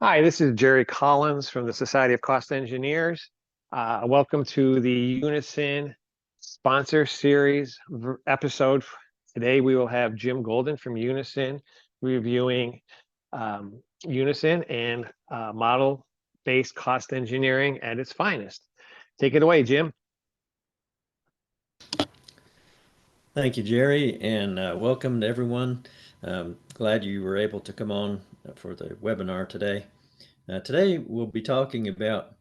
Hi, this is Jerry Collins from the Society of Cost Engineers. Welcome to the Unison Sponsor Series episode. Today we will have Jim Golden from Unison reviewing Unison and model-based cost engineering at its finest. Take it away, Jim. Thank you, Jerry, and welcome to everyone. Glad you were able to come on for the webinar today. Today we'll be talking about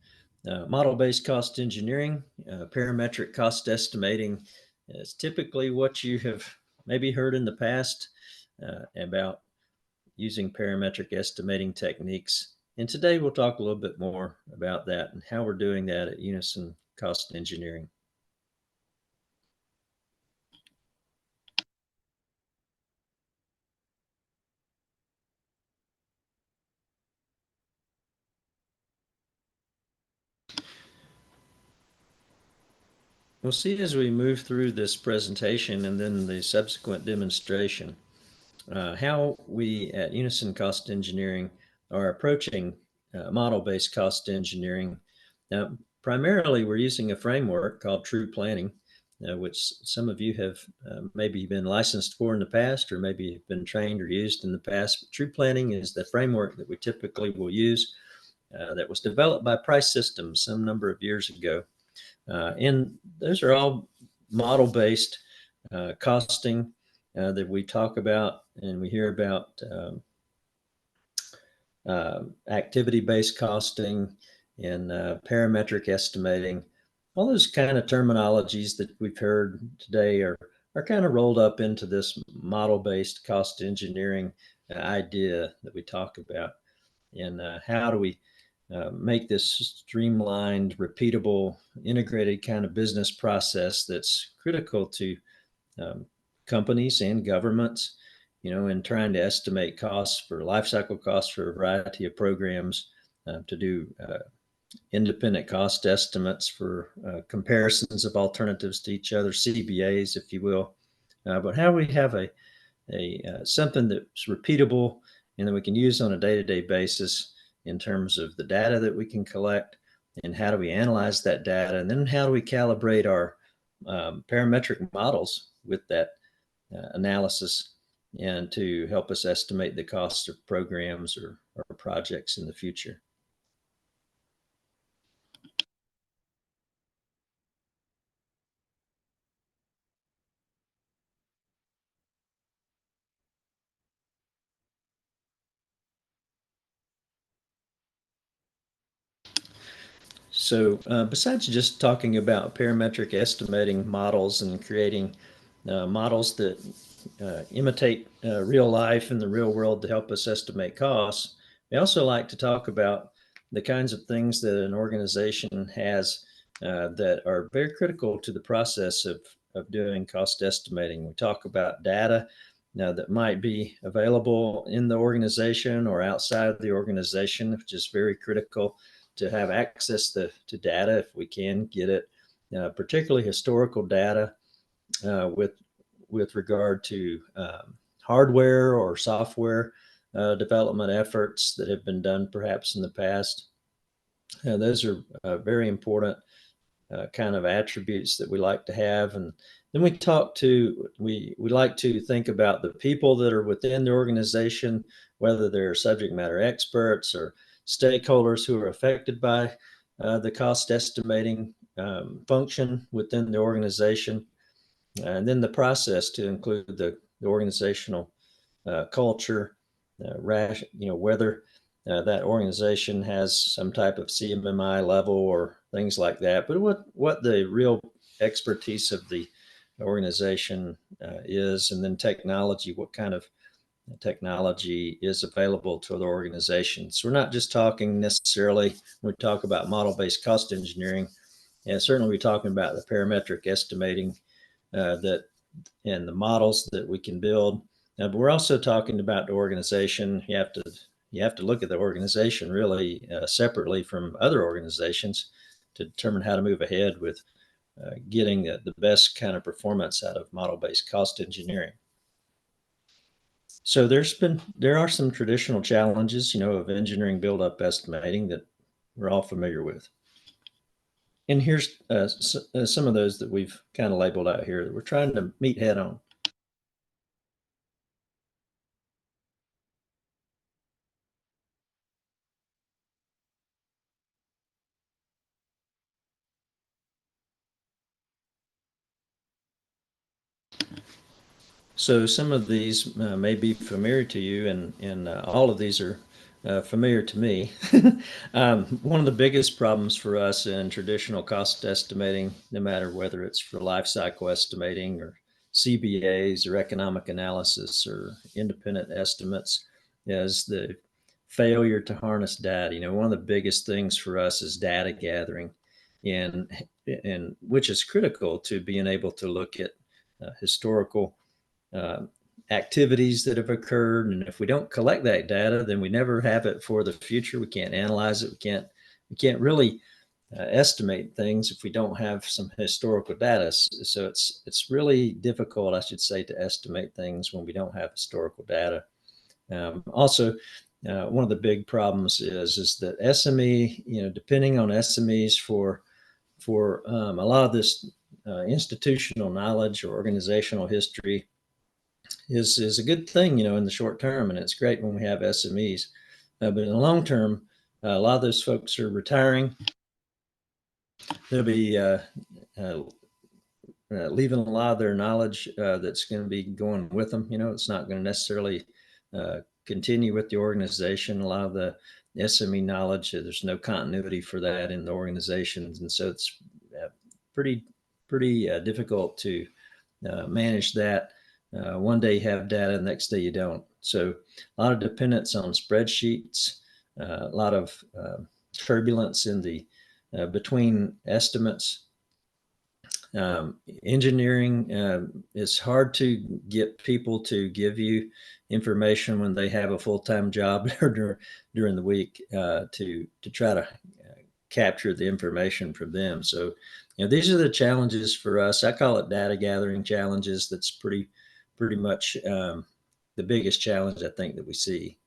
model-based cost engineering. Parametric cost estimating is typically what you have maybe heard in the past about using parametric estimating techniques. And today we'll talk a little bit more about that and how we're doing that at Unison Cost Engineering. We'll see as we move through this presentation and then the subsequent demonstration how we at Unison Cost Engineering are approaching model-based cost engineering. Now, primarily we're using a framework called True Planning, which some of you have maybe been licensed for in the past or maybe have been trained or used in the past. But True Planning is the framework that we typically will use that was developed by Price Systems some number of years ago. And those are all model-based costing that we talk about and we hear about activity-based costing and parametric estimating. All those kind of terminologies that we've heard today are kind of rolled up into this model-based cost engineering idea that we talk about. And how do we make this streamlined, repeatable, integrated kind of business process that's critical to companies and governments, in trying to estimate costs for life cycle costs for a variety of programs, to do independent cost estimates for comparisons of alternatives to each other, CBAs, if you will. But how we have a something that's repeatable and that we can use on a day-to-day basis in terms of the data that we can collect and how do we analyze that data, and then how do we calibrate our parametric models with that analysis and to help us estimate the costs of programs or projects in the future. So besides just talking about parametric estimating models and creating models that imitate real life in the real world to help us estimate costs, we also like to talk about the kinds of things that an organization has that are very critical to the process of doing cost estimating. We talk about data that might be available in the organization or outside of the organization, which is very critical to have access to data if we can get it, particularly historical data with regard to hardware or software development efforts that have been done perhaps in the past. Those are very important kind of attributes that we like to have. And then we like to think about the people that are within the organization, whether they're subject matter experts or stakeholders who are affected by the cost estimating function within the organization. And then the process to include the organizational culture, whether that organization has some type of CMMI level or things like that, but what the real expertise of the organization is, and then technology, what kind of technology is available to the organization. So we're not just talking necessarily, when we talk about model-based cost engineering, and certainly we're talking about the parametric estimating that and the models that we can build. But we're also talking about the organization. You have to look at the organization really separately from other organizations to determine how to move ahead with getting the best kind of performance out of model-based cost engineering. So there are some traditional challenges, of engineering build-up estimating that we're all familiar with. And here's some of those that we've kind of labeled out here that we're trying to meet head on. So some of these may be familiar to you, and all of these are familiar to me. One of the biggest problems for us in traditional cost estimating, no matter whether it's for life cycle estimating or CBAs or economic analysis or independent estimates, is the failure to harness data. One of the biggest things for us is data gathering, and which is critical to being able to look at historical uh, activities that have occurred. And if we don't collect that data, then we never have it for the future. We can't analyze it. We can't really estimate things if we don't have some historical data. So it's really difficult, I should say, to estimate things when we don't have historical data. Also, one of the big problems is that SME, depending on SMEs for a lot of this institutional knowledge or organizational history is a good thing, in the short term, and it's great when we have SMEs. But in the long term, a lot of those folks are retiring. They'll be uh, leaving a lot of their knowledge that's going to be going with them. It's not going to necessarily continue with the organization. A lot of the SME knowledge, there's no continuity for that in the organizations, and so it's uh, pretty pretty difficult to manage that. One day you have data, the next day you don't. So a lot of dependence on spreadsheets, a lot of turbulence in the between estimates. Engineering, it's hard to get people to give you information when they have a full-time job during the week to try to capture the information from them. So, these are the challenges for us. I call it data gathering challenges. That's pretty much the biggest challenge I think that we see.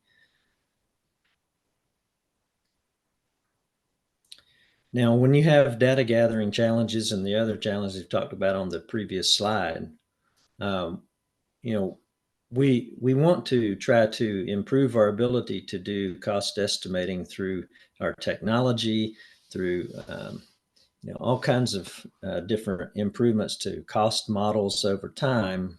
Now, when you have data gathering challenges and the other challenges we've talked about on the previous slide, um, you know, we want to try to improve our ability to do cost estimating through our technology, through all kinds of different improvements to cost models over time.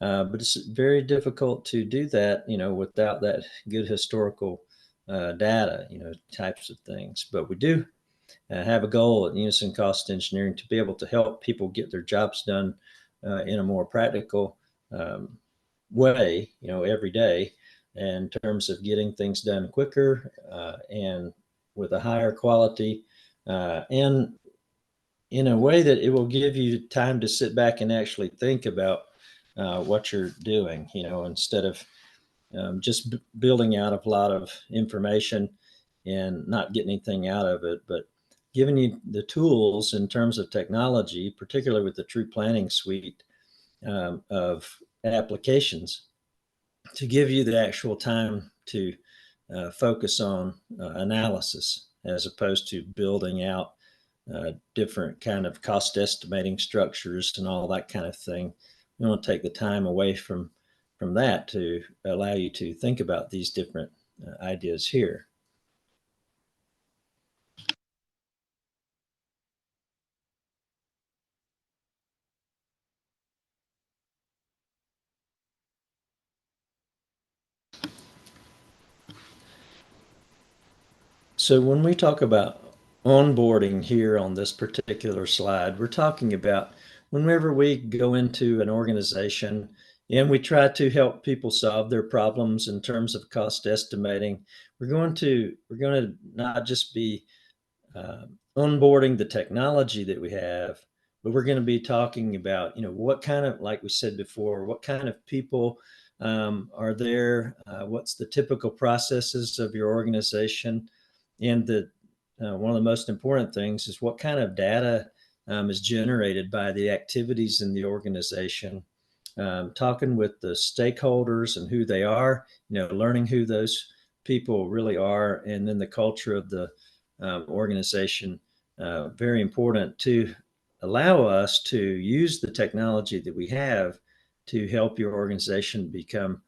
But it's very difficult to do that, without that good historical data, types of things. But we do have a goal at Unison Cost Engineering to be able to help people get their jobs done in a more practical um, way, every day, in terms of getting things done quicker and with a higher quality, and in a way that it will give you time to sit back and actually think about what you're doing, instead of just building out a lot of information and not getting anything out of it, but giving you the tools in terms of technology, particularly with the True Planning Suite of applications, to give you the actual time to focus on analysis as opposed to building out different kind of cost estimating structures and all that kind of thing. We want to take the time away from that to allow you to think about these different ideas here. So when we talk about onboarding here on this particular slide, we're talking about whenever we go into an organization and we try to help people solve their problems in terms of cost estimating, we're going to not just be onboarding the technology that we have, but we're going to be talking about, what kind of, like we said before, what kind of people are there, what's the typical processes of your organization, and one of the most important things is what kind of data is generated by the activities in the organization talking with the stakeholders and who they are, learning who those people really are, and then the culture of the organization. Very important to allow us to use the technology that we have to help your organization become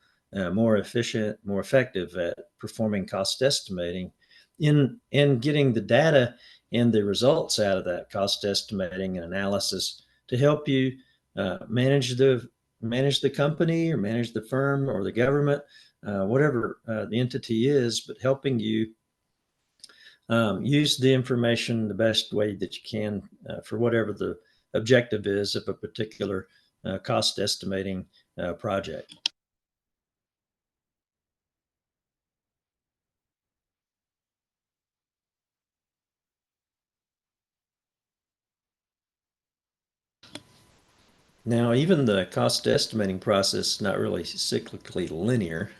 more efficient, more effective at performing cost estimating in getting the data and the results out of that cost estimating and analysis to help you manage the company or manage the firm or the government, whatever the entity is, but helping you use the information the best way that you can for whatever the objective is of a particular cost estimating project. Now, even the cost estimating process is not really cyclically linear.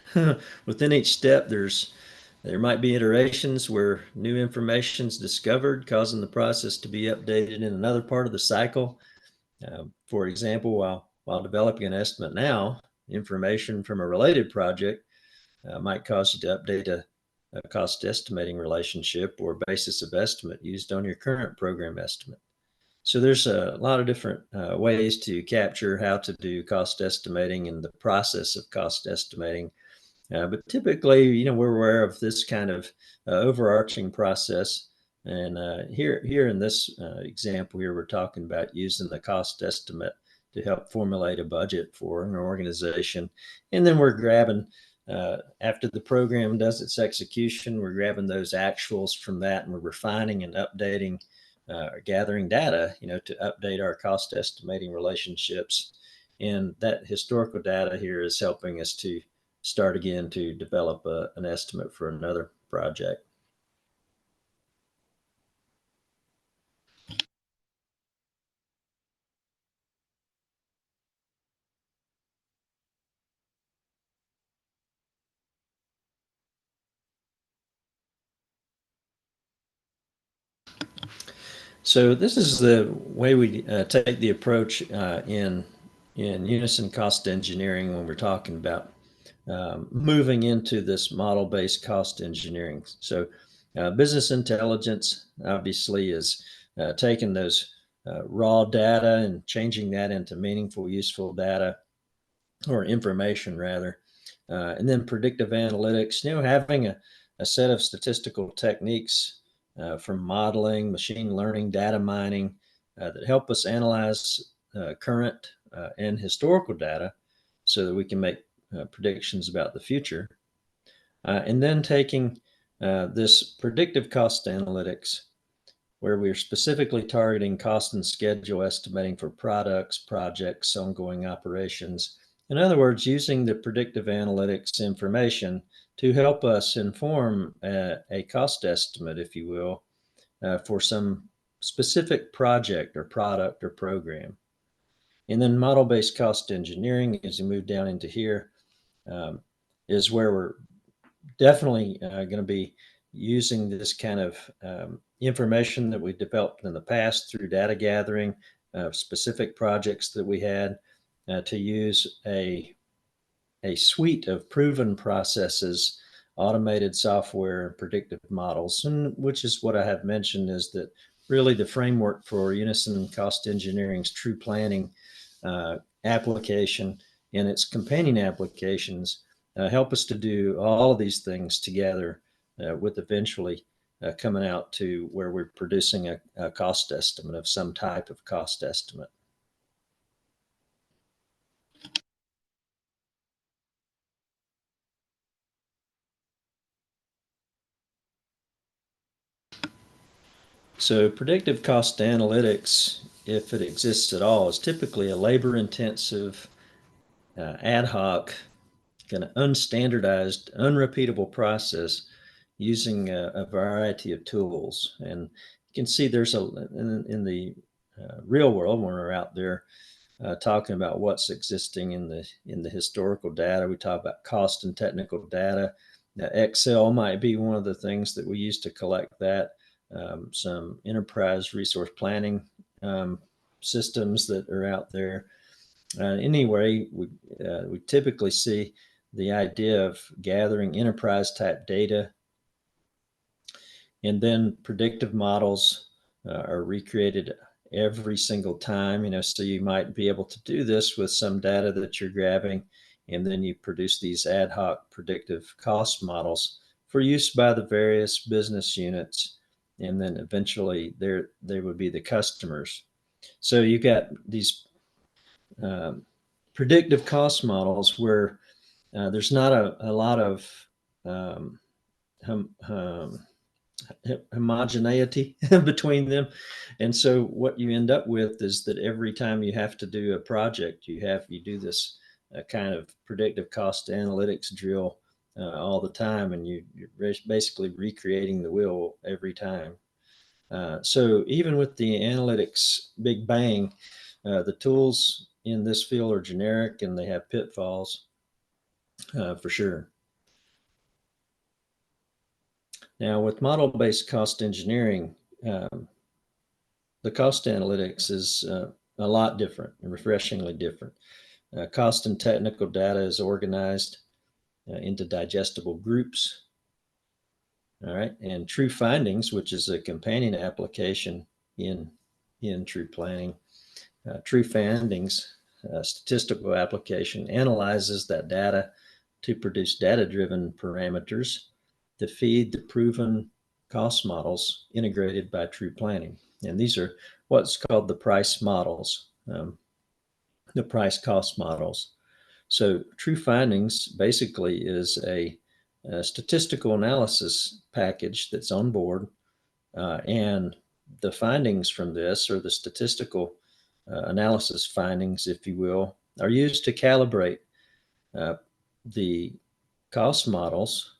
Within each step, there might be iterations where new information is discovered, causing the process to be updated in another part of the cycle. For example, while developing an estimate now, information from a related project might cause you to update a cost estimating relationship or basis of estimate used on your current program estimate. So there's a lot of different ways to capture how to do cost estimating and the process of cost estimating. But typically, we're aware of this kind of overarching process. And here in this example here, we're talking about using the cost estimate to help formulate a budget for an organization. And then we're grabbing, after the program does its execution, we're grabbing those actuals from that and we're refining and updating, gathering data, to update our cost estimating relationships. And that historical data here is helping us to start again to develop an estimate for another project. So this is the way we take the approach in Unison cost engineering when we're talking about moving into this model-based cost engineering. So business intelligence obviously is taking those raw data and changing that into meaningful, useful data or information rather. And then predictive analytics, having a set of statistical techniques from modeling, machine learning, data mining that help us analyze current and historical data so that we can make predictions about the future. And then taking this predictive cost analytics, where we're specifically targeting cost and schedule estimating for products, projects, ongoing operations. In other words, using the predictive analytics information to help us inform a cost estimate, if you will, for some specific project or product or program. And then model-based cost engineering, as you move down into here, is where we're definitely going to be using this kind of information that we developed in the past through data gathering, specific projects that we had, to use a suite of proven processes, automated software, and predictive models, and which is what I have mentioned is that really the framework for Unison cost engineering's true planning application and its companion applications help us to do all of these things together with eventually coming out to where we're producing a cost estimate of some type of cost estimate. So predictive cost analytics, if it exists at all, is typically a labor-intensive, ad hoc, kind of unstandardized, unrepeatable process using a variety of tools. And you can see there's in the real world when we're out there talking about what's existing in the historical data. We talk about cost and technical data. Now, Excel might be one of the things that we use to collect that. Some enterprise resource planning systems that are out there. Anyway, we typically see the idea of gathering enterprise type data, and then predictive models are recreated every single time. So you might be able to do this with some data that you're grabbing, and then you produce these ad hoc predictive cost models for use by the various business units, and then eventually they would be the customers. So you got these um, predictive cost models where there's not a lot of um, hum, homogeneity between them. And so what you end up with is that every time you have to do a project, you do this kind of predictive cost analytics drill all the time, and you're basically recreating the wheel every time. So even with the analytics big bang, the tools in this field are generic and they have pitfalls for sure. Now, with model-based cost engineering, the cost analytics is a lot different and refreshingly different. Cost and technical data is organized into digestible groups. All right, and True Findings, which is a companion application in True Planning. True Findings, statistical application, analyzes that data to produce data-driven parameters to feed the proven cost models integrated by True Planning. And these are what's called the price models, the price cost models. So True Findings basically is a statistical analysis package that's on board, and the findings from this, or the statistical analysis findings, if you will, are used to calibrate uh, the cost models,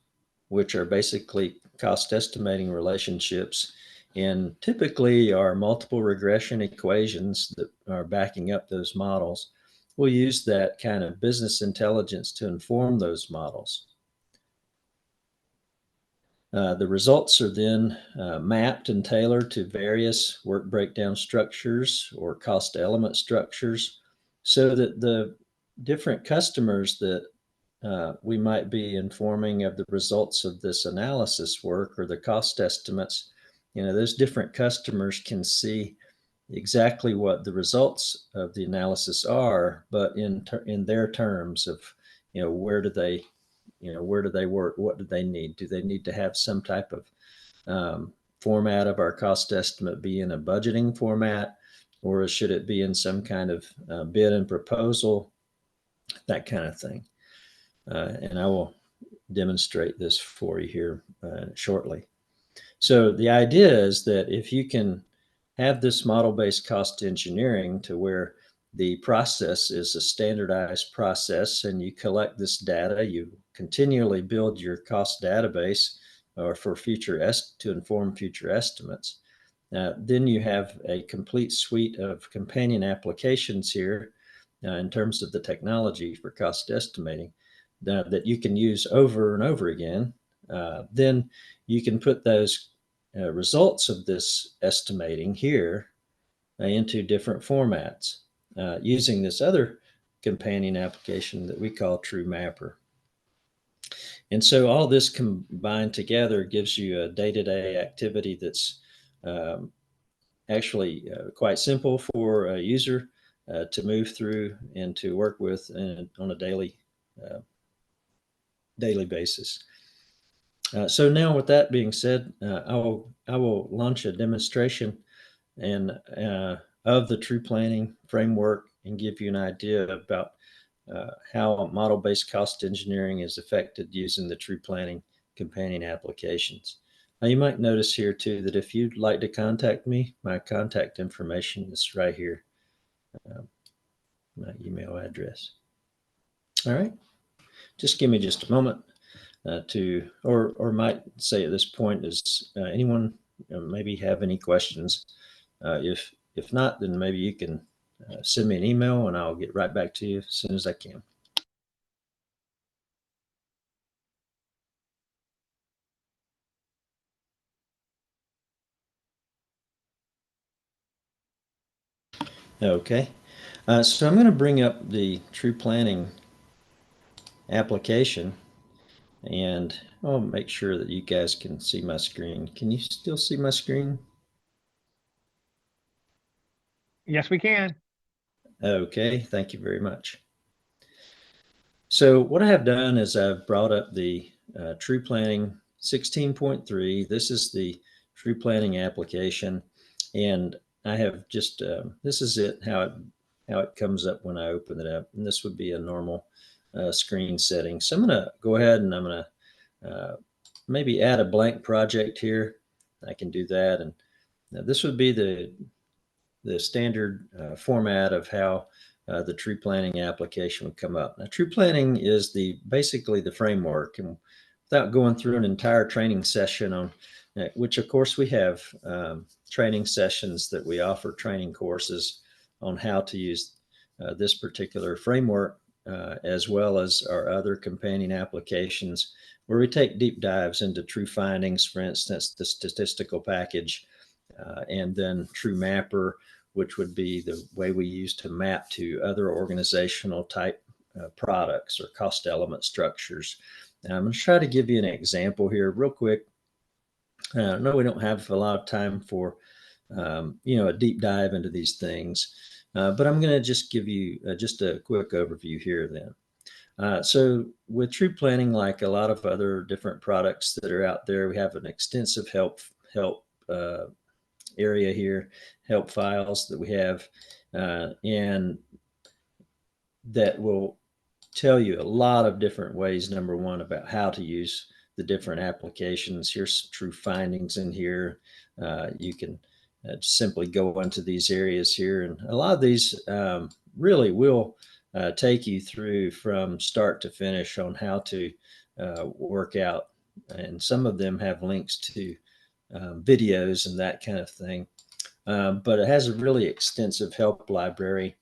which are basically cost estimating relationships, and typically are multiple regression equations that are backing up those models. We'll use that kind of business intelligence to inform those models. The results are then mapped and tailored to various work breakdown structures or cost element structures, so that the different customers that we might be informing of the results of this analysis work or the cost estimates, those different customers can see exactly what the results of the analysis are, but in their terms of, where do they work? What do they need? Do they need to have some type of format of our cost estimate be in a budgeting format, or should it be in some kind of bid and proposal, that kind of thing? And I will demonstrate this for you here shortly. So the idea is that if you can have this model-based cost engineering to where the process is a standardized process, and you collect this data, you continually build your cost database or for to inform future estimates. Then you have a complete suite of companion applications here in terms of the technology for cost estimating that you can use over and over again. Then you can put those results of this estimating here into different formats using this other companion application that we call True Mapper. And so all this combined together gives you a day-to-day activity that's actually quite simple for a user to move through and to work with on a uh, daily basis. So now, with that being said, I will launch a demonstration and of the True Planning framework and give you an idea about how model-based cost engineering is affected using the True Planning companion applications. Now, you might notice here too that if you'd like to contact me, my contact information is right here, my email address. All right, just give me just a moment or might say at this point, does anyone maybe have any questions? If not, then maybe you can send me an email and I'll get right back to you as soon as I can. Okay. So I'm going to bring up the true planning application, and I'll make sure that you guys can see my screen. Can you still see my screen? Yes, we can. Okay, thank you very much. So what I have done is I've brought up the True Planning 16.3. This is the True Planning application, and I have just this is it how it comes up when I open it up, and this would be a normal screen setting. So I'm going to go ahead and I'm going to maybe add a blank project here. I can do that, and this would be the standard format of how the tree planning application would come up. Now, tree planning is basically the framework, and without going through an entire training session on which, of course, we have training sessions that we offer training courses on how to use this particular framework, as well as our other companion applications, where we take deep dives into true findings, for instance, the statistical package, and then True Mapper, which would be the way we use to map to other organizational type products or cost element structures. And I'm going to try to give you an example here real quick. I know we don't have a lot of time for a deep dive into these things, but I'm going to just give you just a quick overview here then. So with True Planning, like a lot of other different products that are out there, we have an extensive help area here, help files that we have, and that will tell you a lot of different ways, number one, about how to use the different applications. Here's some true findings in here. You can simply go into these areas here, and a lot of these really will take you through from start to finish on how to work out. And some of them have links to videos and that kind of thing. But it has a really extensive help library.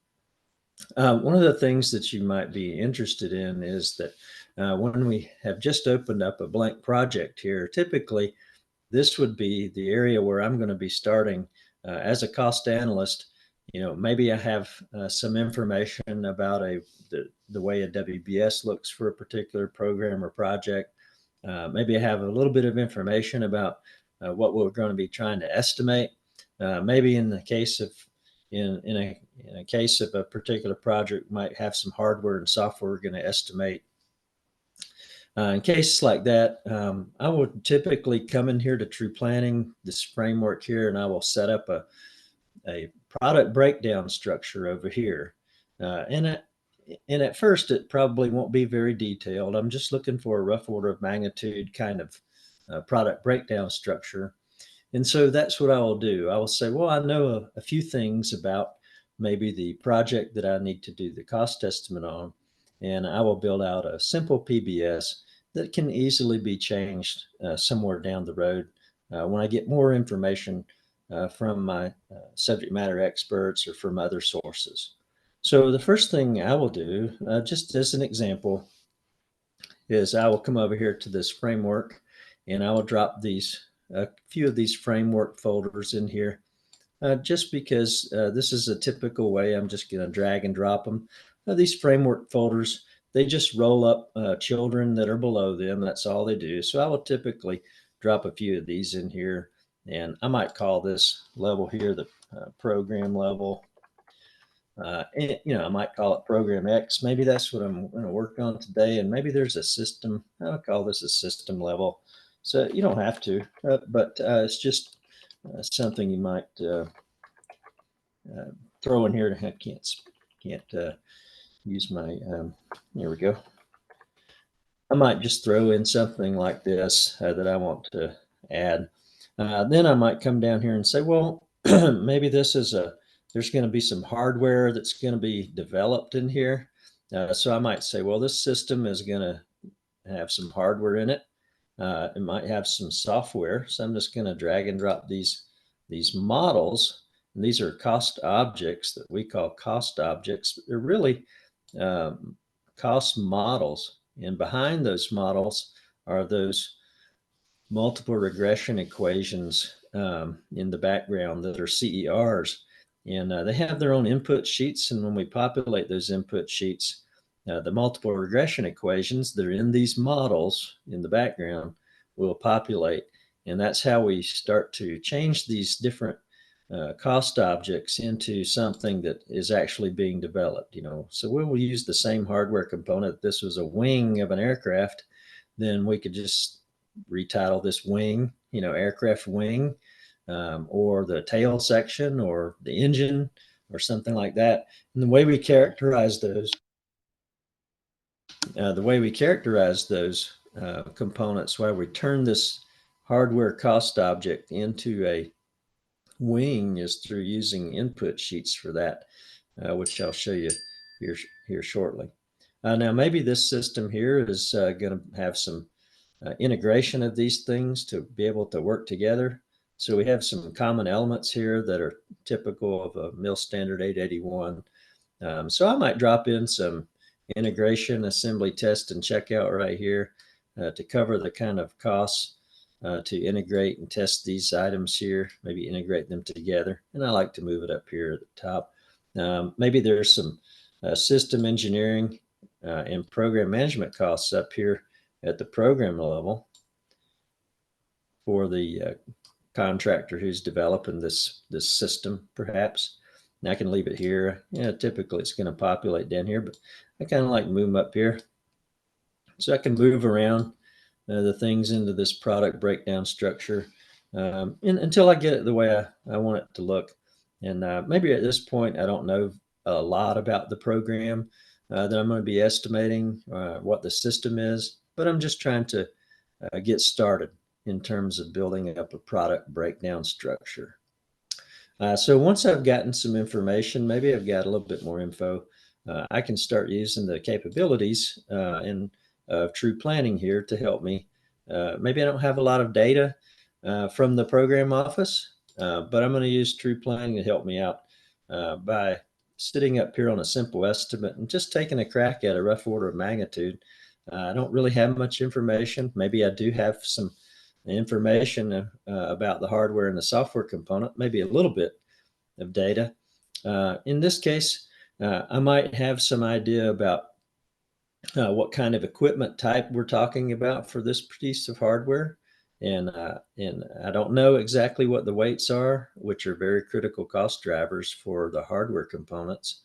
One of the things that you might be interested in is that when we have just opened up a blank project here, typically this would be the area where I'm going to be starting as a cost analyst. Maybe I have some information about the way a WBS looks for a particular program or project. Maybe I have a little bit of information about what we're going to be trying to estimate. Maybe in the case of in a case of a particular project, might have some hardware and software we're going to estimate. In cases like that, I would typically come in here to True Planning, this framework here, and I will set up a product breakdown structure over here. And at first, it probably won't be very detailed. I'm just looking for a rough order of magnitude kind of product breakdown structure. And so that's what I will do. I will say, well, I know a few things about maybe the project that I need to do the cost estimate on, and I will build out a simple PBS that can easily be changed somewhere down the road when I get more information from my subject matter experts or from other sources. So the first thing I will do, just as an example, is I will come over here to this framework, and I will drop a few of these framework folders in here, just because this is a typical way. I'm just going to drag and drop them. These framework folders, they just roll up children that are below them. That's all they do. So I will typically drop a few of these in here, and I might call this level here the program level. And, I might call it program X. Maybe that's what I'm going to work on today. And maybe there's a system. I'll call this a system level. So you don't have to, but it's just something you might throw in here. I can't use my, here we go. I might just throw in something like this that I want to add. Then I might come down here and say, well, maybe there's going to be some hardware that's going to be developed in here. So I might say, well, this system is going to have some hardware in it. It might have some software. So I'm just going to drag and drop these models. And these are cost objects that we call cost objects. They're really cost models. And behind those models are those multiple regression equations in the background that are CERs. And they have their own input sheets. And when we populate those input sheets, the multiple regression equations that are in these models in the background will populate. And that's how we start to change these different cost objects into something that is actually being developed. So we will use the same hardware component. If this was a wing of an aircraft, then we could just retitle this wing, aircraft wing, or the tail section, or the engine, or something like that. And the way we characterize those, components, why we turn this hardware cost object into a wing, is through using input sheets for that, which I'll show you here shortly. Now, maybe this system here is going to have some integration of these things to be able to work together. So we have some common elements here that are typical of a MIL standard 881. So I might drop in some integration, assembly, test, and checkout right here to cover the kind of costs to integrate and test these items here, maybe integrate them together. And I like to move it up here at the top. Maybe there's some system engineering and program management costs up here at the program level for the contractor who's developing this system, perhaps. And I can leave it here. Typically it's going to populate down here, but I kind of like to move them up here. So I can move around the things into this product breakdown structure until I get it the way I want it to look. And maybe at this point, I don't know a lot about the program that I'm going to be estimating what the system is, but I'm just trying to get started in terms of building up a product breakdown structure. So once I've gotten some information, maybe I've got a little bit more info, I can start using the capabilities in true planning here to help me. Maybe I don't have a lot of data from the program office, but I'm going to use true planning to help me out by sitting up here on a simple estimate and just taking a crack at a rough order of magnitude. I don't really have much information. Maybe I do have some information about the hardware and the software component, maybe a little bit of data. In this case, I might have some idea about what kind of equipment type we're talking about for this piece of hardware. And I don't know exactly what the weights are, which are very critical cost drivers for the hardware components.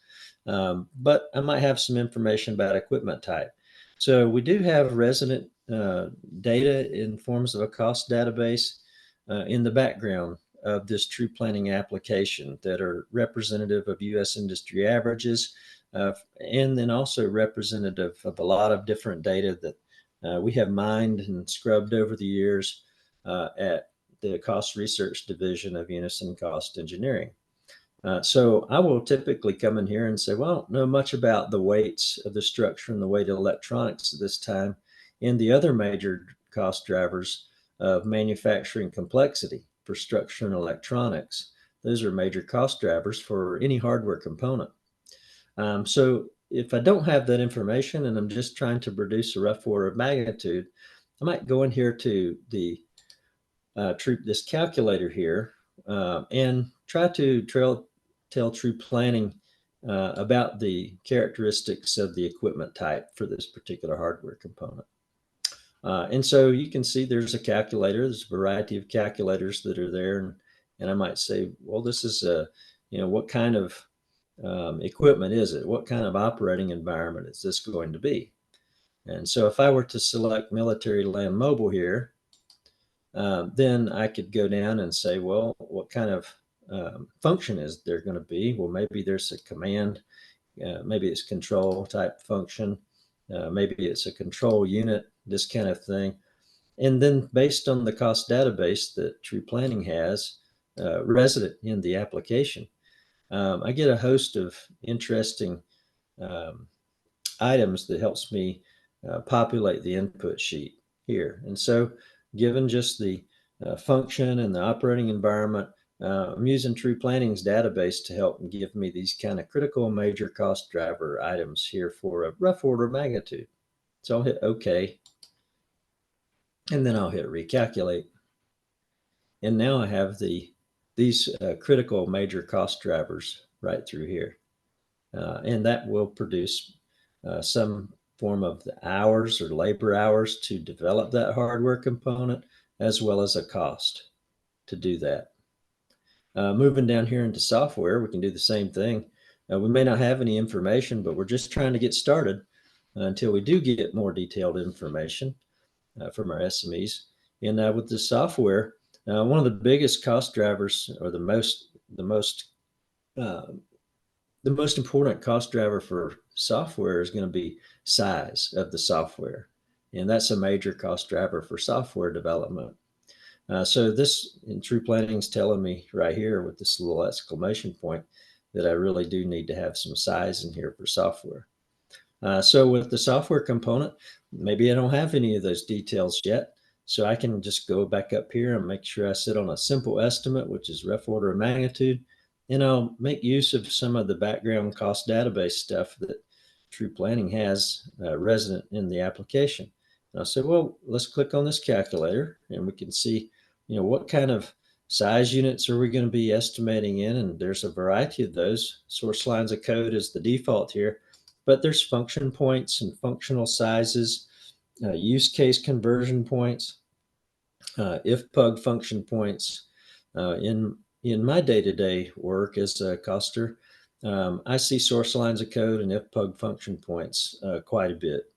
But I might have some information about equipment type. So we do have resident data in forms of a cost database in the background of this true planning application that are representative of U.S. industry averages, and then also representative of a lot of different data that we have mined and scrubbed over the years at the Cost Research Division of Unison Cost Engineering. So I will typically come in here and say, well, I don't know much about the weights of the structure and the weight of electronics at this time, and the other major cost drivers of manufacturing complexity for structure and electronics. Those are major cost drivers for any hardware component. So if I don't have that information and I'm just trying to produce a rough order of magnitude, I might go in here to the this calculator here and try to tell true planning about the characteristics of the equipment type for this particular hardware component. And so you can see there's a calculator. There's a variety of calculators that are there. And I might say, well, this is what kind of equipment is it? What kind of operating environment is this going to be? And so if I were to select military land mobile here, then I could go down and say, well, what kind of function is there going to be? Well, maybe there's a command, maybe it's control type function, maybe it's a control unit, this kind of thing. And then based on the cost database that True Planning has resident in the application, I get a host of interesting items that helps me populate the input sheet here. And so given just the function and the operating environment, I'm using True Planning's database to help give me these kind of critical major cost driver items here for a rough order of magnitude. So I'll hit OK, and then I'll hit recalculate. And now I have the these critical major cost drivers right through here. And that will produce some form of the hours or labor hours to develop that hardware component, as well as a cost to do that. Moving down here into software, we can do the same thing. We may not have any information, but we're just trying to get started until we do get more detailed information from our SMEs. And with the software, one of the biggest cost drivers, or uh, the most important cost driver for software is going to be size of the software, and that's a major cost driver for software development. So this in True Planning is telling me right here with this little exclamation point that I really do need to have some size in here for software. So with the software component, maybe I don't have any of those details yet. So I can just go back up here and make sure I sit on a simple estimate, which is rough order of magnitude. And I'll make use of some of the background cost database stuff that True Planning has resident in the application. And I'll say, well, let's click on this calculator and we can see, what kind of size units are we going to be estimating in? And there's a variety of those. Source lines of code is the default here, but there's function points and functional sizes, use case conversion points, if pug function points. In my day-to-day work as a coster, I see source lines of code and if pug function points quite a bit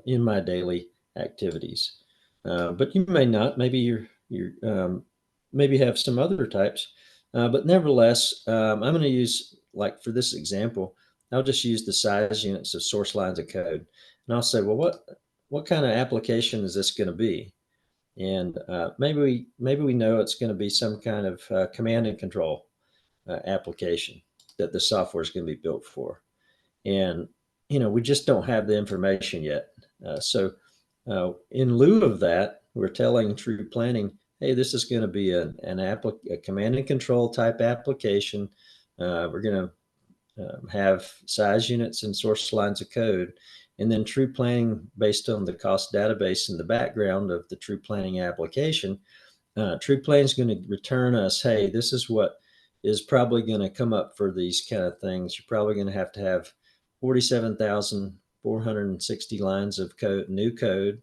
in my daily activities. But you may not. Maybe you're maybe have some other types. But nevertheless, I'm going to use, like for this example, I'll just use the size units of source lines of code, and I'll say, well, what kind of application is this going to be? And maybe we know it's going to be some kind of command and control application that the software is going to be built for. And we just don't have the information yet. So in lieu of that, we're telling True Planning, hey, this is going to be a command and control type application. We're going to have size units and source lines of code. And then True Planning, based on the cost database in the background of the True Planning application, True Planning is going to return us, hey, this is what is probably going to come up for these kind of things. You're probably going to have 47,460 lines of code, new code.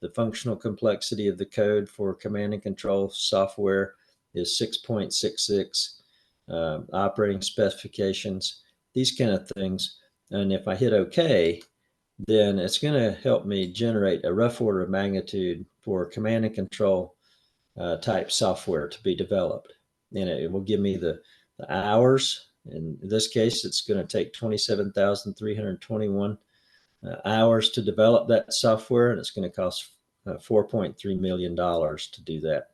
The functional complexity of the code for command and control software is 6.66. Operating specifications, these kind of things. And if I hit OK, then it's going to help me generate a rough order of magnitude for command and control type software to be developed. And it will give me the hours. In this case, it's going to take 27,321 hours to develop that software, and it's going to cost $4.3 million to do that.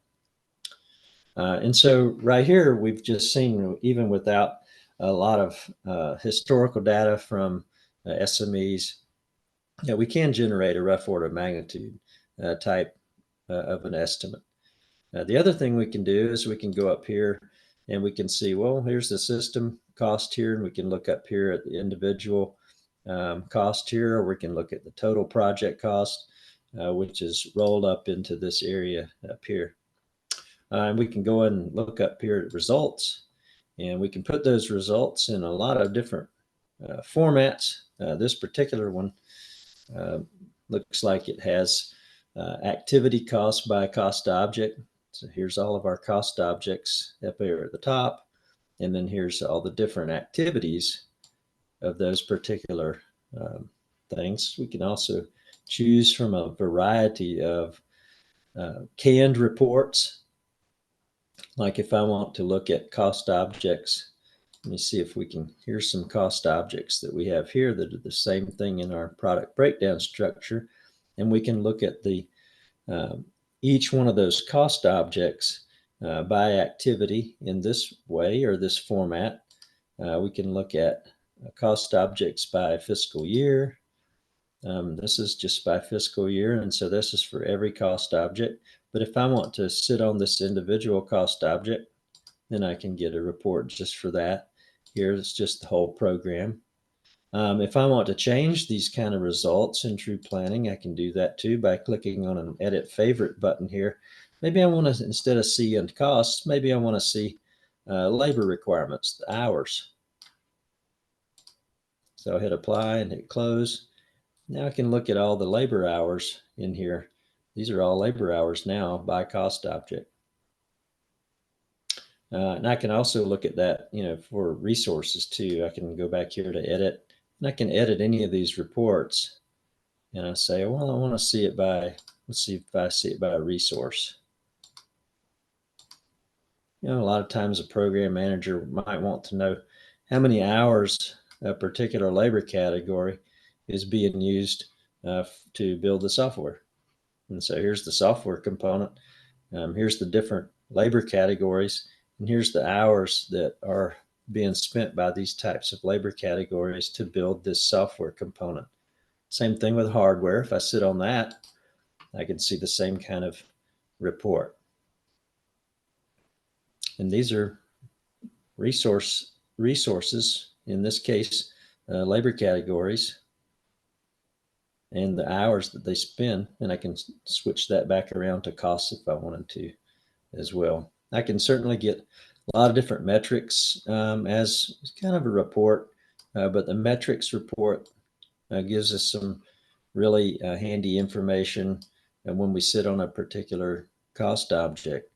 And so right here, we've just seen, even without a lot of historical data from SMEs, we can generate a rough order of magnitude type of an estimate. The other thing we can do is we can go up here and we can see, well, here's the system cost here, and we can look up here at the individual cost here, or we can look at the total project cost, which is rolled up into this area up here. And we can go and look up here at results, and we can put those results in a lot of different formats. This particular one looks like it has activity cost by cost object. So here's all of our cost objects up here at the top, and then here's all the different activities of those particular things. We can also choose from a variety of canned reports. Like if I want to look at cost objects, let me see if we can, here's some cost objects that we have here that are the same thing in our product breakdown structure. And we can look at the each one of those cost objects by activity in this way or this format. We can look at cost objects by fiscal year. This is just by fiscal year, and so this is for every cost object. But if I want to sit on this individual cost object, then I can get a report just for that. Here it's just the whole program. If I want to change these kind of results in True Planning, I can do that too by clicking on an Edit Favorite button here. Maybe I want to, instead of see and costs, maybe I want to see labor requirements, the hours. So I'll hit apply and hit close. Now I can look at all the labor hours in here. These are all labor hours now by cost object. And I can also look at that, for resources too. I can go back here to edit, and I can edit any of these reports. And I say, well, I want to see it by, let's see if I see it by resource. A lot of times a program manager might want to know how many hours a particular labor category is being used to build the software. And so here's the software component. Here's the different labor categories, and here's the hours that are being spent by these types of labor categories to build this software component. Same thing with hardware. If I sit on that, I can see the same kind of report. And these are resources, in this case, labor categories, and the hours that they spend. And I can switch that back around to costs if I wanted to as well. I can certainly get a lot of different metrics as kind of a report, but the metrics report gives us some really handy information when we sit on a particular cost object,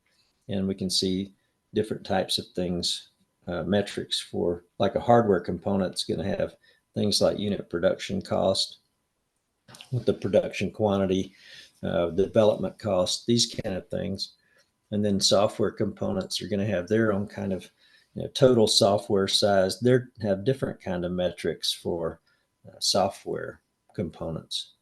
and we can see different types of things, metrics for like a hardware component. It's going to have things like unit production cost, with the production quantity, development cost, these kind of things. And then software components are going to have their own kind of total software size. They have different kind of metrics for software components.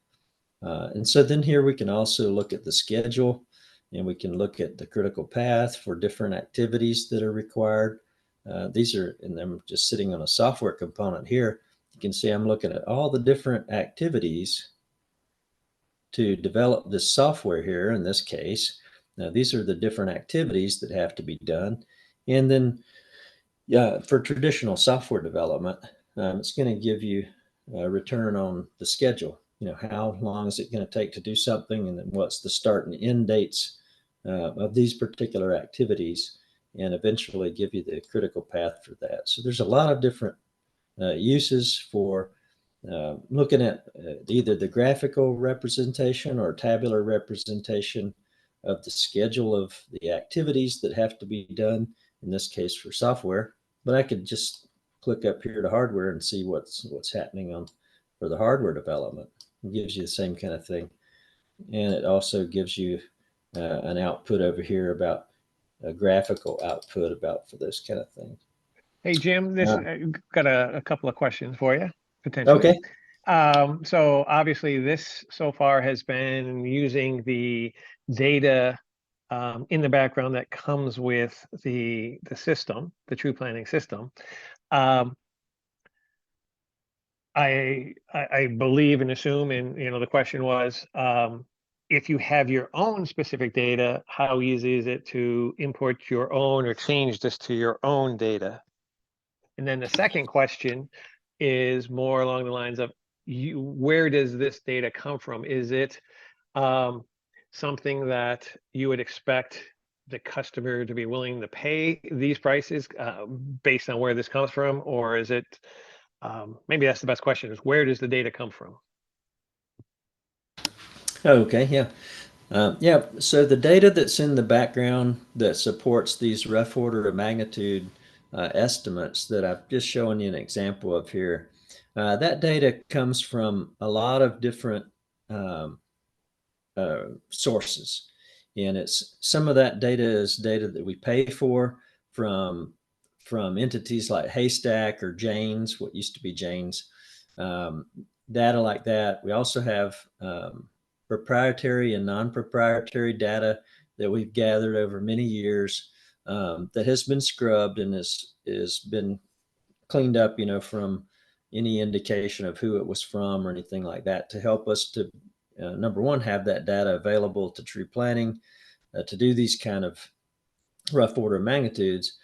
And so then here we can also look at the schedule, and we can look at the critical path for different activities that are required. These are, and I'm just sitting on a software component here. You can see I'm looking at all the different activities to develop this software here in this case. Now, these are the different activities that have to be done. And then for traditional software development, it's going to give you a return on the schedule. How long is it going to take to do something, and then what's the start and end dates of these particular activities, and eventually give you the critical path for that. So there's a lot of different uses for looking at either the graphical representation or tabular representation of the schedule of the activities that have to be done, in this case for software. But I could just click up here to hardware and see what's happening for the hardware development. It gives you the same kind of thing. And it also gives you an output over here about a graphical output about for those kind of things. Hey, Jim, this got a couple of questions for you, potentially. Okay. So obviously this so far has been using the data in the background that comes with the system, the true planning system. I believe and assume, and the question was, if you have your own specific data, how easy is it to import your own or change this to your own data? And then the second question is more along the lines of, where does this data come from? Is it something that you would expect the customer to be willing to pay these prices based on where this comes from? Or is it, maybe that's the best question, is where does the data come from? Okay, yeah. So the data that's in the background that supports these rough order of magnitude estimates that I've just shown you an example of here, that data comes from a lot of different sources. And some of that data is data that we pay for from entities like Haystack or Janes, what used to be Janes, data like that. We also have proprietary and non-proprietary data that we've gathered over many years that has been scrubbed and is been cleaned up, from any indication of who it was from or anything like that, to help us to, number one, have that data available to true planning, to do these kind of rough order of magnitudes,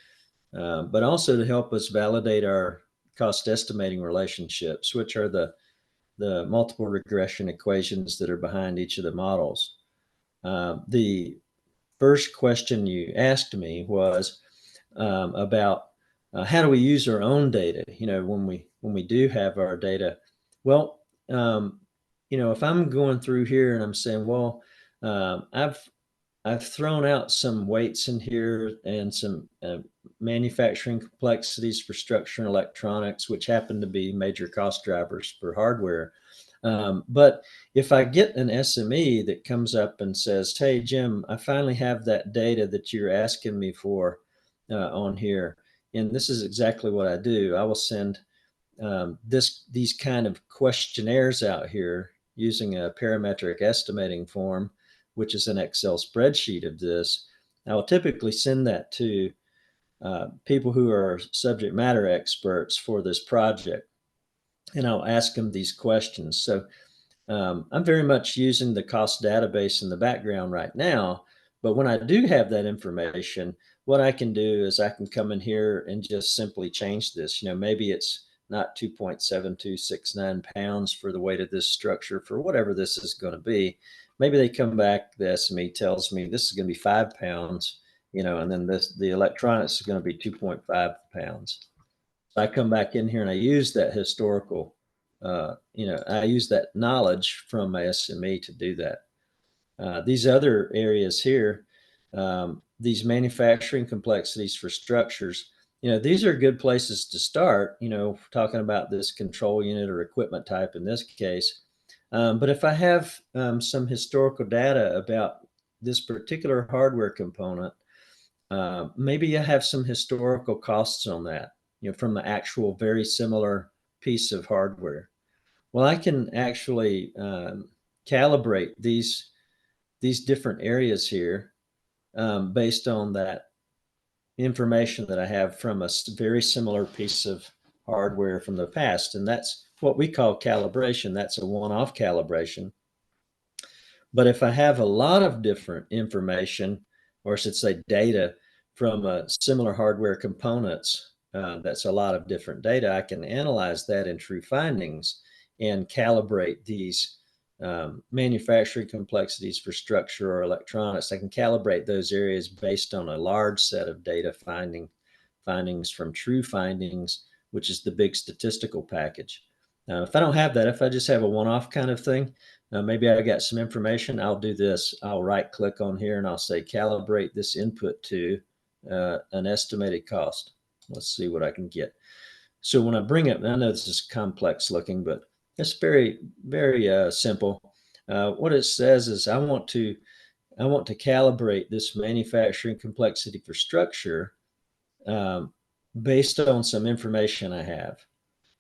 but also to help us validate our cost estimating relationships, which are the multiple regression equations that are behind each of the models. The first question you asked me was, about how do we use our own data, when we do have our data. Well, if I'm going through here and I'm saying, well, I've thrown out some weights in here and some manufacturing complexities for structure and electronics, which happen to be major cost drivers for hardware. But if I get an SME that comes up and says, hey, Jim, I finally have that data that you're asking me for on here, and this is exactly what I do. I will send these kind of questionnaires out here using a parametric estimating form, which is an Excel spreadsheet of this. I will typically send that to people who are subject matter experts for this project, and I'll ask them these questions. So I'm very much using the cost database in the background right now, but when I do have that information, what I can do is I can come in here and just simply change this. Maybe it's not 2.7269 pounds for the weight of this structure for whatever this is going to be. Maybe they come back, the SME tells me this is going to be 5 pounds, and then the electronics is going to be 2.5 pounds. I come back in here and I use that historical, I use that knowledge from my SME to do that. These other areas here, these manufacturing complexities for structures, these are good places to start, talking about this control unit or equipment type in this case. But if I have some historical data about this particular hardware component, maybe I have some historical costs on that, from the actual very similar piece of hardware. Well, I can actually calibrate these different areas here based on that information that I have from a very similar piece of hardware from the past. And that's what we call calibration. That's a one-off calibration. But if I have a lot of different information, or I should say data from similar hardware components, that's a lot of different data, I can analyze that in true findings and calibrate these manufacturing complexities for structure or electronics. I can calibrate those areas based on a large set of data findings from true findings, which is the big statistical package. If I don't have that, if I just have a one-off kind of thing, maybe I got some information, I'll do this. I'll right click on here and I'll say calibrate this input to an estimated cost. Let's see what I can get. So when I bring it, I know this is complex looking, but it's very, very simple. What it says is I want to calibrate this manufacturing complexity for structure based on some information I have.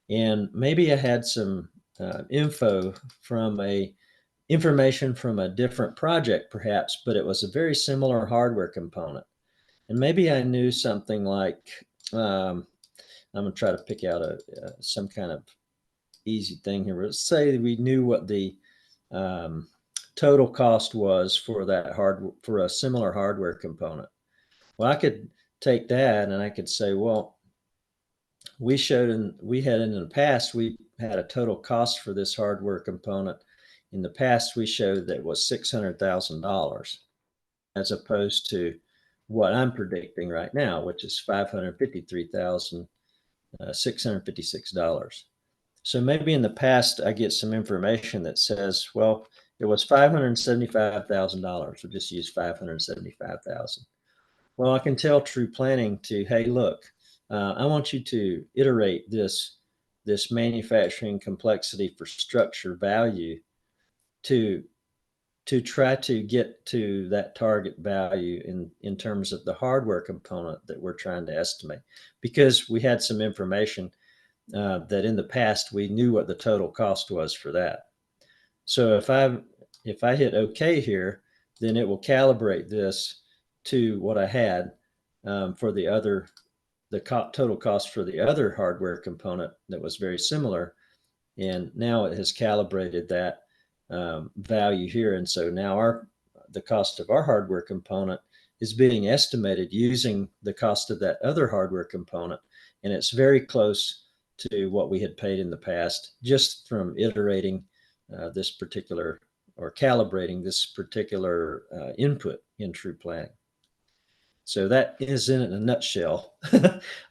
And maybe I had some information from a different project perhaps, but it was a very similar hardware component. And maybe I knew something like, I'm gonna try to pick out some kind of easy thing here. Let's say we knew what the total cost was for for a similar hardware component. Well, I could take that and I could say, well, we had in the past, we had a total cost for this hardware component. In the past, we showed that it was $600,000 as opposed to what I'm predicting right now, which is $553,656. So maybe in the past, I get some information that says, well, it was $575,000. We'll just use 575,000. Well, I can tell True Planning to, hey, look, I want you to iterate this manufacturing complexity for structure value to try to get to that target value in terms of the hardware component that we're trying to estimate, because we had some information that in the past we knew what the total cost was for that. So if I hit OK here, then it will calibrate this to what I had for the total cost for the other hardware component that was very similar. And now it has calibrated that value here. And so now the cost of our hardware component is being estimated using the cost of that other hardware component. And it's very close to what we had paid in the past, just from iterating this particular, or calibrating this particular input in True Planning. So that is in a nutshell.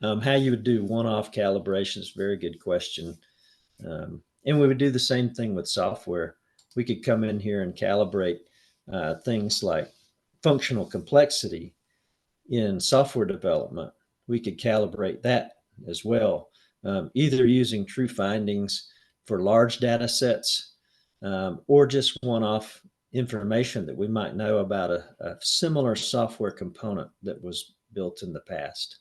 How you would do one-off calibration is a very good question. And we would do the same thing with software. We could come in here and calibrate things like functional complexity in software development. We could calibrate that as well, either using true findings for large data sets or just one-off information that we might know about a similar software component that was built in the past.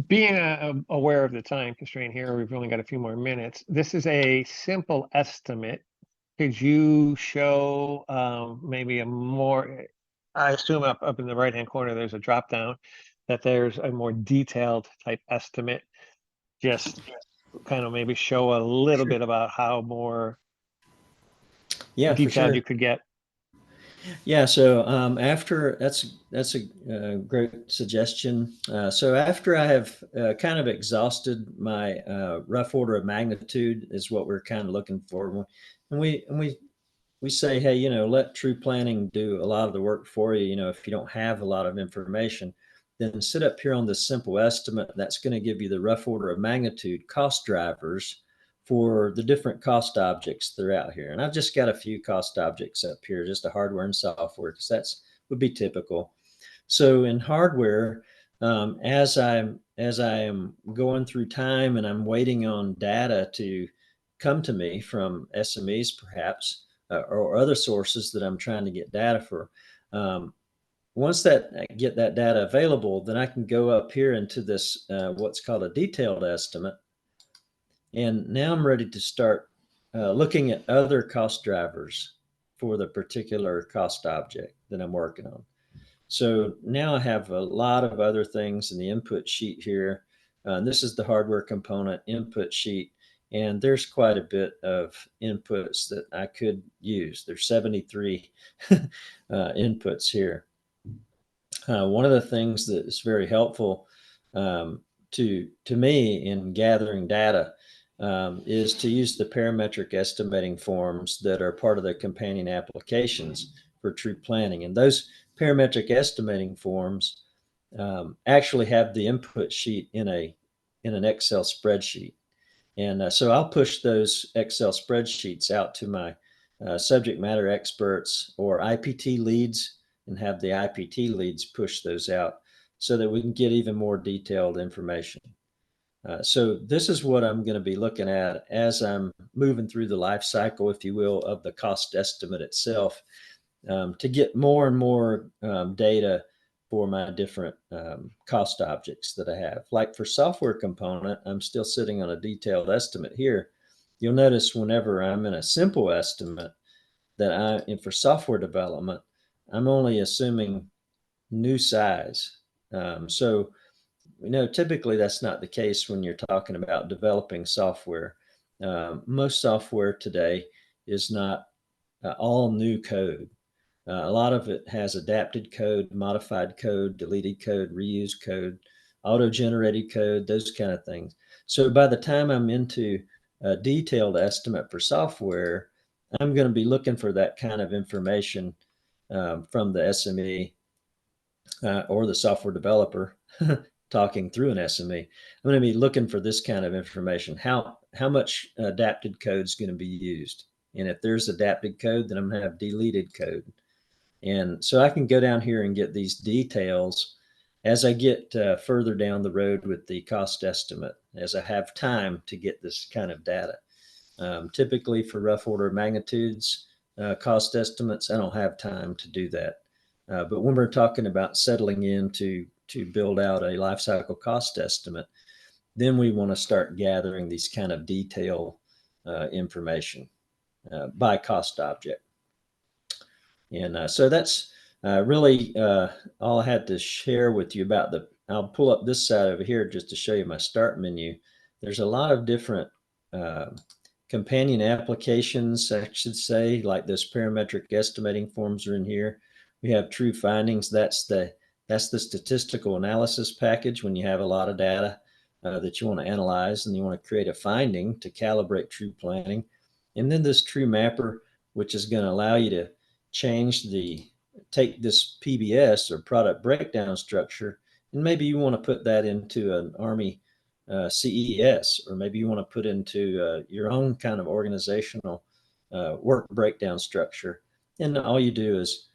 Being aware of the time constraint here, we've only got a few more minutes. This is a simple estimate. Could you show maybe a more, I assume up in the right-hand corner, there's a drop down, that there's a more detailed type estimate. Just kind of maybe show a little bit about how more Yeah, for detailed sure. you could get. Yeah, so after that's a great suggestion. So after I have kind of exhausted my rough order of magnitude is what we're kind of looking for, and we say, hey, let true planning do a lot of the work for you. If you don't have a lot of information, then sit up here on this simple estimate that's going to give you the rough order of magnitude cost drivers for the different cost objects that are out here. And I've just got a few cost objects up here, just a hardware and software, because that's would be typical. So in hardware, as I am going through time and I'm waiting on data to come to me from SMEs perhaps or other sources that I'm trying to get data for. Once that I get that data available, then I can go up here into this what's called a detailed estimate, and now I'm ready to start looking at other cost drivers for the particular cost object that I'm working on. So now I have a lot of other things in the input sheet here. This is the hardware component input sheet, and there's quite a bit of inputs that I could use. There's 73 inputs here. One of the things that is very helpful to me in gathering data is to use the parametric estimating forms that are part of the companion applications for true planning. And those parametric estimating forms actually have the input sheet in an Excel spreadsheet. And so I'll push those Excel spreadsheets out to my subject matter experts or IPT leads and have the IPT leads push those out so that we can get even more detailed information. So this is what I'm going to be looking at as I'm moving through the life cycle, if you will, of the cost estimate itself to get more and more data for my different cost objects that I have. Like for software component, I'm still sitting on a detailed estimate here. You'll notice whenever I'm in a simple estimate and for software development, I'm only assuming new size. So typically that's not the case when you're talking about developing software. Most software today is not all new code. A lot of it has adapted code, modified code, deleted code, reused code, auto-generated code, those kind of things. So by the time I'm into a detailed estimate for software, I'm going to be looking for that kind of information from the SME or the software developer talking through an SME. I'm going to be looking for this kind of information. How much adapted code is going to be used? And if there's adapted code, then I'm going to have deleted code. And so I can go down here and get these details as I get further down the road with the cost estimate, as I have time to get this kind of data. Typically for rough order of magnitudes, cost estimates, I don't have time to do that. But when we're talking about settling in to build out a life cycle cost estimate, then we want to start gathering these kind of detail information by cost object. And so that's really all I had to share with you about I'll pull up this side over here just to show you my start menu. There's a lot of different companion applications, I should say, like those parametric estimating forms are in here. We have true findings. That's the statistical analysis package when you have a lot of data that you want to analyze and you want to create a finding to calibrate true planning. And then this true mapper, which is going to allow you to change the take this PBS or product breakdown structure, and maybe you want to put that into an Army CES, or maybe you want to put into your own kind of organizational work breakdown structure. And all you do is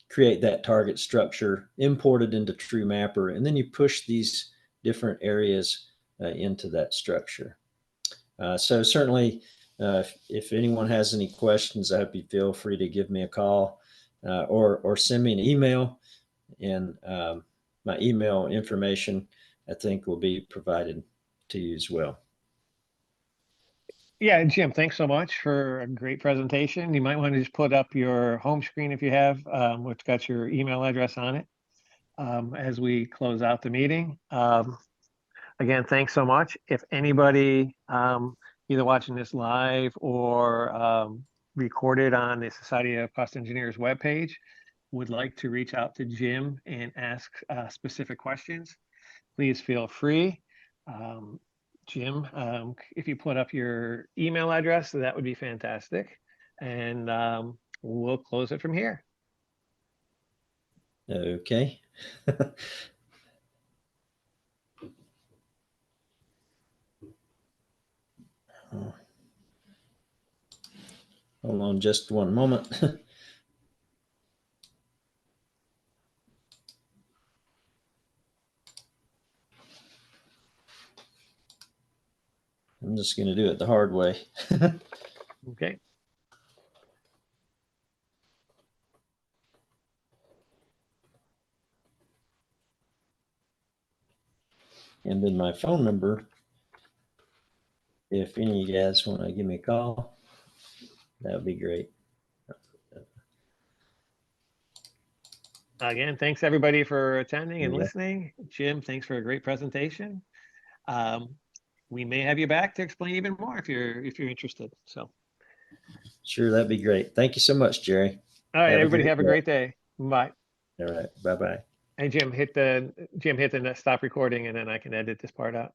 create that target structure, import it into TrueMapper, and then you push these different areas into that structure. So certainly, if anyone has any questions, I hope you feel free to give me a call or send me an email. And my email information, I think, will be provided to you as well. Yeah, Jim, thanks so much for a great presentation. You might want to just put up your home screen if you have, which got your email address on it, as we close out the meeting. Again, thanks so much. If anybody either watching this live or recorded on the Society of Cost Engineers webpage would like to reach out to Jim and ask specific questions, please feel free. Jim, if you put up your email address, that would be fantastic. And we'll close it from here. Okay. Hold on just one moment. I'm just going to do it the hard way. Okay. And then my phone number, if any of you guys want to give me a call, that would be great. Again, thanks everybody for attending and Yeah. listening. Jim, thanks for a great presentation. We may have you back to explain even more if you're interested. So, Sure, that'd be great. Thank you so much, Jerry. all right, Have a everybody, great have a day. great day. Bye. All right, bye-bye. And Jim, hit the stop recording, and then I can edit this part out.